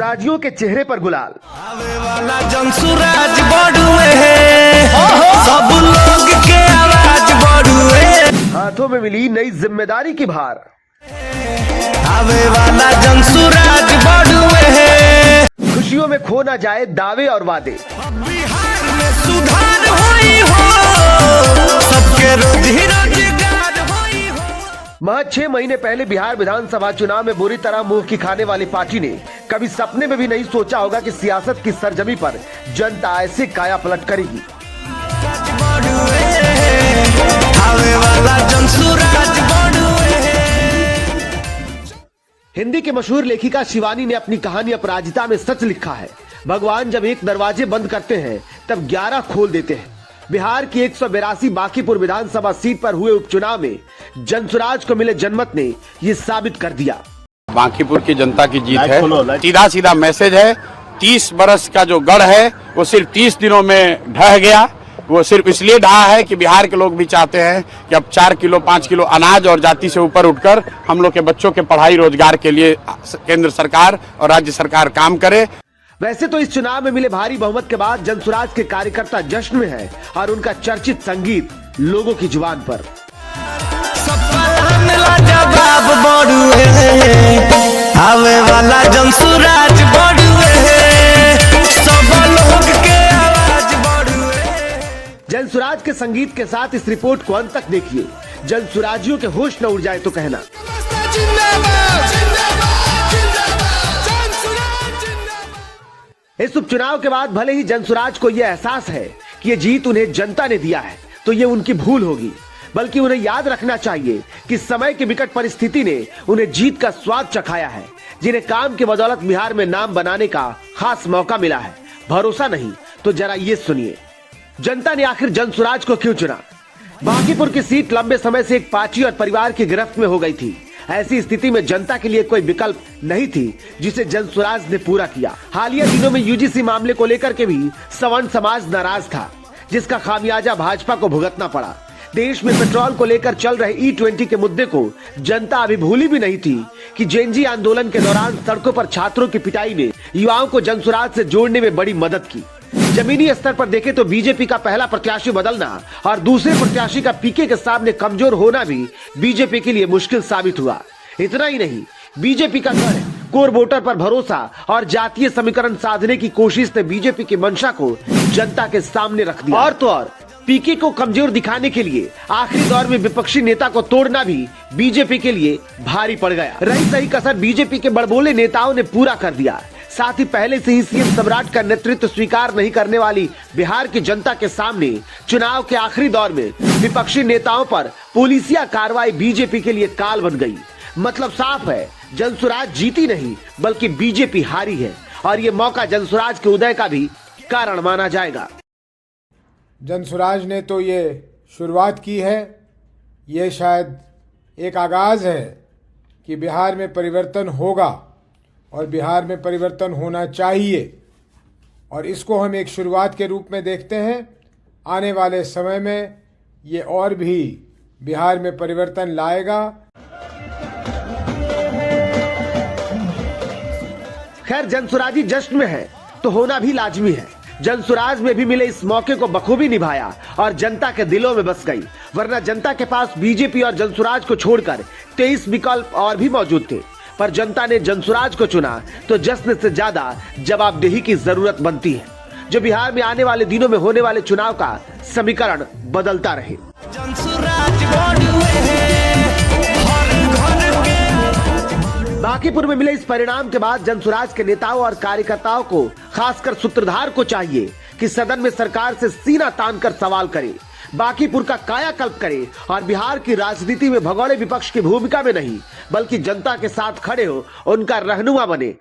जनसुराजियों के चेहरे पर गुलाल। आवे वाला जनसुराज बड़ुए सब लोग के आवाज बड़ुए। हाथों में मिली नई जिम्मेदारी की भार। आवे वाला जनसुराज बड़ुए। खुशियों में खो ना जाए दावे और वादे। बिहार में सुधार होई हो, सबके रोजी रोजगार होई हो। महज 6 महीने पहले बिहार विधानसभा चुनाव में बुरी तरह मुंह की खाने वाली पार्टी ने कभी सपने में भी नहीं सोचा होगा कि सियासत की सरजमी पर जनता ऐसे काया पलट करेगी। आवे वाला जनसुराज बड़ुए। हिंदी की मशहूर लेखिका शिवानी ने अपनी कहानी अपराजिता में सच लिखा है, भगवान जब एक दरवाजे बंद करते हैं तब 11 खोल देते हैं। बिहार की 182 बांकीपुर विधानसभा सीट पर हुए उपचुनाव में जनसुराज को मिले जनमत ने ये साबित कर दिया। बांकीपुर की जनता की जीत है। सीधा सीधा मैसेज है, 30 बरस का जो गढ़ है वो सिर्फ 30 दिनों में ढह गया। वो सिर्फ इसलिए ढहा है कि बिहार के लोग भी चाहते हैं कि अब 4 किलो 5 किलो अनाज और जाति से ऊपर उठकर हम लोग के बच्चों के पढ़ाई रोजगार के लिए केंद्र सरकार और राज्य सरकार काम करे। वैसे तो इस चुनाव में मिले भारी बहुमत के बाद जनसुराज के कार्यकर्ता जश्न में है और उनका चर्चित संगीत लोगों की जुबान पर। जवाब बड़ुए, आवे वाला जनसुराज बड़ुए, सब लोग के आवाज बड़ुए। जनसुराज के संगीत के साथ इस रिपोर्ट को अंत तक देखिए। जनसुराजियों के होश न उड़ जाए तो कहना। इस उपचुनाव के बाद भले ही जनसुराज को यह एहसास है कि यह जीत उन्हें जनता ने दिया है तो ये उनकी भूल होगी, बल्कि उन्हें याद रखना चाहिए कि समय की विकट परिस्थिति ने उन्हें जीत का स्वाद चखाया है, जिन्हें काम की बदौलत बिहार में नाम बनाने का खास मौका मिला है। भरोसा नहीं तो जरा ये सुनिए, जनता ने आखिर जनसुराज को क्यों चुना। बांकीपुर की सीट लंबे समय से एक पार्टी और परिवार की गिरफ्त में हो गई थी। ऐसी स्थिति में जनता के लिए कोई विकल्प नहीं थी जिसे जनसुराज ने पूरा किया। हालिया दिनों में यूजीसी मामले को लेकर के भी सवर्ण समाज नाराज था, जिसका खामियाजा भाजपा को भुगतना पड़ा। देश में पेट्रोल को लेकर चल रहे E20 के मुद्दे को जनता अभी भूली भी नहीं थी कि जेनजी आंदोलन के दौरान सड़कों पर छात्रों की पिटाई ने युवाओं को जनसुराज से जोड़ने में बड़ी मदद की। जमीनी स्तर पर देखें तो बीजेपी का पहला प्रत्याशी बदलना और दूसरे प्रत्याशी का पीके के सामने कमजोर होना भी बीजेपी के लिए मुश्किल साबित हुआ। इतना ही नहीं, बीजेपी का कोर वोटर पर भरोसा और जातीय समीकरण साधने की कोशिश ने बीजेपी की मंशा को जनता के सामने रख दिया। और तो और पीके को कमजोर दिखाने के लिए आखिरी दौर में विपक्षी नेता को तोड़ना भी बीजेपी के लिए भारी पड़ गया। रही सही कसर बीजेपी के बड़बोले नेताओं ने पूरा कर दिया। साथ ही पहले से ही सीएम सम्राट का नेतृत्व स्वीकार नहीं करने वाली बिहार की जनता के सामने चुनाव के आखिरी दौर में विपक्षी नेताओं पर पुलिसिया कार्रवाई बीजेपी के लिए काल बन गई। मतलब साफ है, जनसुराज जीती नहीं बल्कि बीजेपी हारी है और ये मौका जनसुराज के उदय का भी कारण माना जाएगा। जनसुराज ने तो ये शुरुआत की है, ये शायद एक आगाज़ है कि बिहार में परिवर्तन होगा और बिहार में परिवर्तन होना चाहिए, और इसको हम एक शुरुआत के रूप में देखते हैं। आने वाले समय में ये और भी बिहार में परिवर्तन लाएगा। खैर, जनसुराजी जश्न में है तो होना भी लाजमी है। जनसुराज में भी मिले इस मौके को बखूबी निभाया और जनता के दिलों में बस गई, वरना जनता के पास बीजेपी और जनसुराज को छोड़कर 23 विकल्प और भी मौजूद थे। पर जनता ने जनसुराज को चुना तो जश्न से ज्यादा जवाबदेही की जरूरत बनती है, जो बिहार में आने वाले दिनों में होने वाले चुनाव का समीकरण बदलता रहे। बांकीपुर में मिले इस परिणाम के बाद जनसुराज के नेताओं और कार्यकर्ताओं को, खासकर सूत्रधार को चाहिए कि सदन में सरकार से सीना तानकर सवाल करे, बांकीपुर का कायाकल्प करे और बिहार की राजनीति में भगोड़े विपक्ष की भूमिका में नहीं बल्कि जनता के साथ खड़े हो उनका रहनुमा बने।